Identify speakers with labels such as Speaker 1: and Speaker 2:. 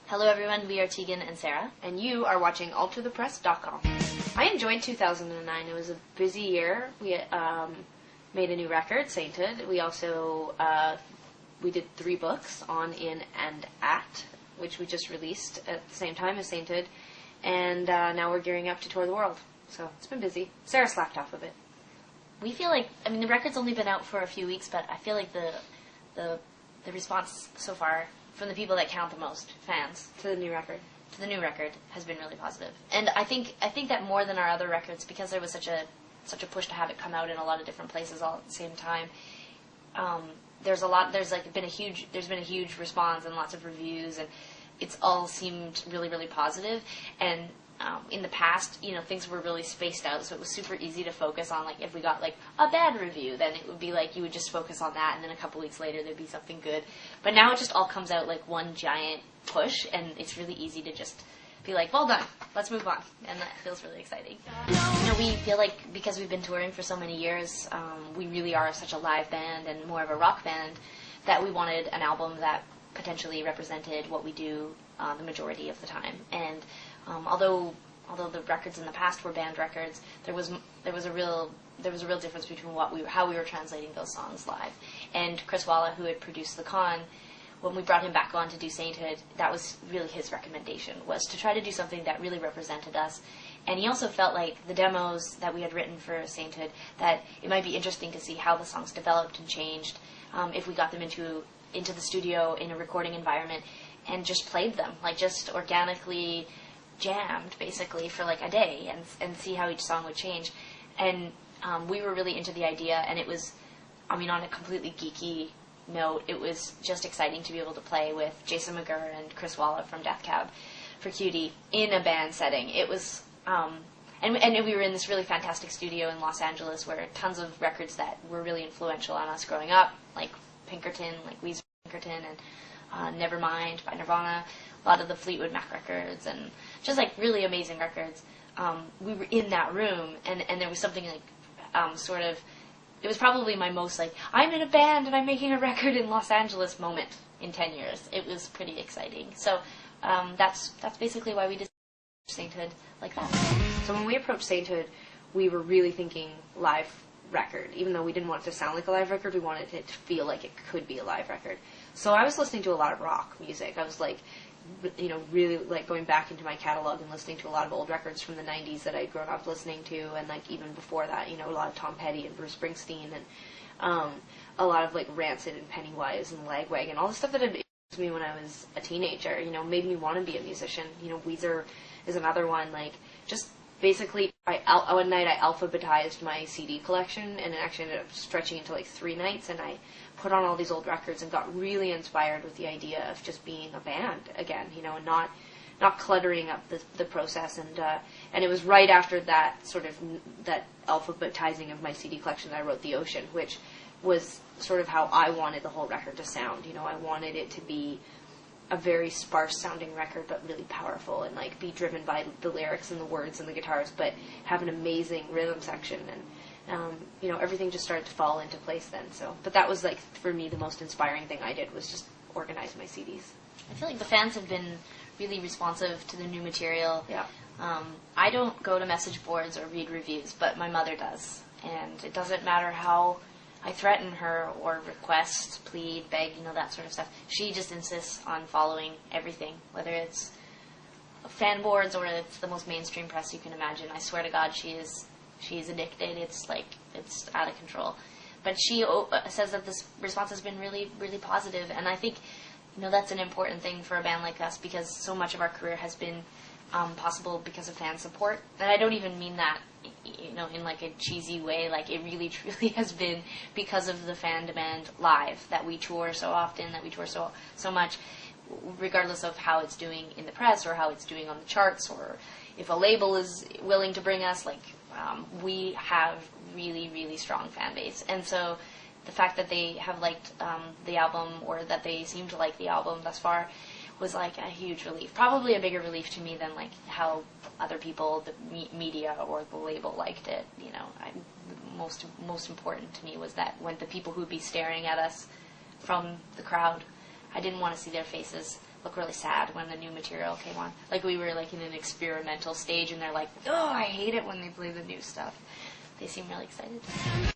Speaker 1: Hello everyone, we are Tegan and Sara.
Speaker 2: And you are watching alterthepress.com. I enjoyed 2009. It was a busy year. We made a new record, Sainthood. We also we did 3 books, On, In, and At, which we just released at the same time as Sainthood. And now we're gearing up to tour the world. So it's been busy. Sara slacked off a bit.
Speaker 1: We feel like, the record's only been out for a few weeks, but I feel like the response so far from the people that count the most, fans,
Speaker 2: To the new record.
Speaker 1: Has been really positive. And I think that more than our other records, because there was such a push to have it come out in a lot of different places all at the same time. There's been a huge response and lots of reviews, and it's all seemed really, really positive. And in the past, things were really spaced out, so it was super easy to focus on, if we got, a bad review, then it would be, you would just focus on that, and then a couple weeks later there'd be something good. But now it just all comes out like one giant push, and it's really easy to just be like, well done, let's move on, and that feels really exciting. We feel like, because we've been touring for so many years, we really are such a live band and more of a rock band, that we wanted an album that potentially represented what we do the majority of the time. And although the records in the past were band records, there was a real difference between how we were translating those songs live. And Chris Walla, who had produced The Con, when we brought him back on to do Sainthood, that was really his recommendation, was to try to do something that really represented us. And he also felt like the demos that we had written for Sainthood, that it might be interesting to see how the songs developed and changed if we got them into the studio in a recording environment and just played them, just organically jammed, basically, for a day and see how each song would change. And we were really into the idea, and it was, on a completely geeky note, it was just exciting to be able to play with Jason McGurr and Chris Walla from Death Cab for Cutie in a band setting. It was, and we were in this really fantastic studio in Los Angeles where tons of records that were really influential on us growing up, like Pinkerton, Weezer Pinkerton, and Nevermind by Nirvana, a lot of the Fleetwood Mac records, and just really amazing records. We were in that room, and there was something it was probably my most I'm in a band and I'm making a record in Los Angeles moment in 10 years. It was pretty exciting. So that's basically why we did Sainthood like that.
Speaker 2: So when we approached Sainthood, we were really thinking live record. Even though we didn't want it to sound like a live record, we wanted it to feel like it could be a live record. So I was listening to a lot of rock music. I was really going back into my catalog and listening to a lot of old records from the 90s that I'd grown up listening to, and even before that, a lot of Tom Petty and Bruce Springsteen, and a lot of Rancid and Pennywise and Lagwagon, all the stuff that had influenced me when I was a teenager, made me want to be a musician. Weezer is another one, just basically, one night I alphabetized my CD collection, and it actually ended up stretching into 3 nights, and I put on all these old records and got really inspired with the idea of just being a band again, and not cluttering up the process. And it was right after that that alphabetizing of my CD collection that I wrote The Ocean, which was sort of how I wanted the whole record to sound. I wanted it to be a very sparse sounding record, but really powerful, and be driven by the lyrics and the words and the guitars, but have an amazing rhythm section, and everything just started to fall into place then. So, but that was for me, the most inspiring thing I did was just organize my CDs.
Speaker 1: I feel like the fans have been really responsive to the new material.
Speaker 2: Yeah.
Speaker 1: I don't go to message boards or read reviews, but my mother does, and it doesn't matter how I threaten her or request, plead, beg, that sort of stuff. She just insists on following everything, whether it's fan boards or it's the most mainstream press you can imagine. I swear to God, she's addicted. It's it's out of control. But she says that this response has been really, really positive, and I think that's an important thing for a band like us, because so much of our career has been possible because of fan support. And I don't even mean that in a cheesy way. It really truly has been because of the fan demand live, that we tour so often, that we tour so much, regardless of how it's doing in the press or how it's doing on the charts, or if a label is willing to bring us. We have really, really strong fan base, and so the fact that they have liked the album, or that they seem to like the album thus far, was a huge relief. Probably a bigger relief to me than how other people, the media or the label, liked it. Most important to me was that when the people who would be staring at us from the crowd, I didn't want to see their faces. look really sad when the new material came on. Like we were like in an experimental stage, and they're like, "Oh, I hate it when they play the new stuff." They seem really excited.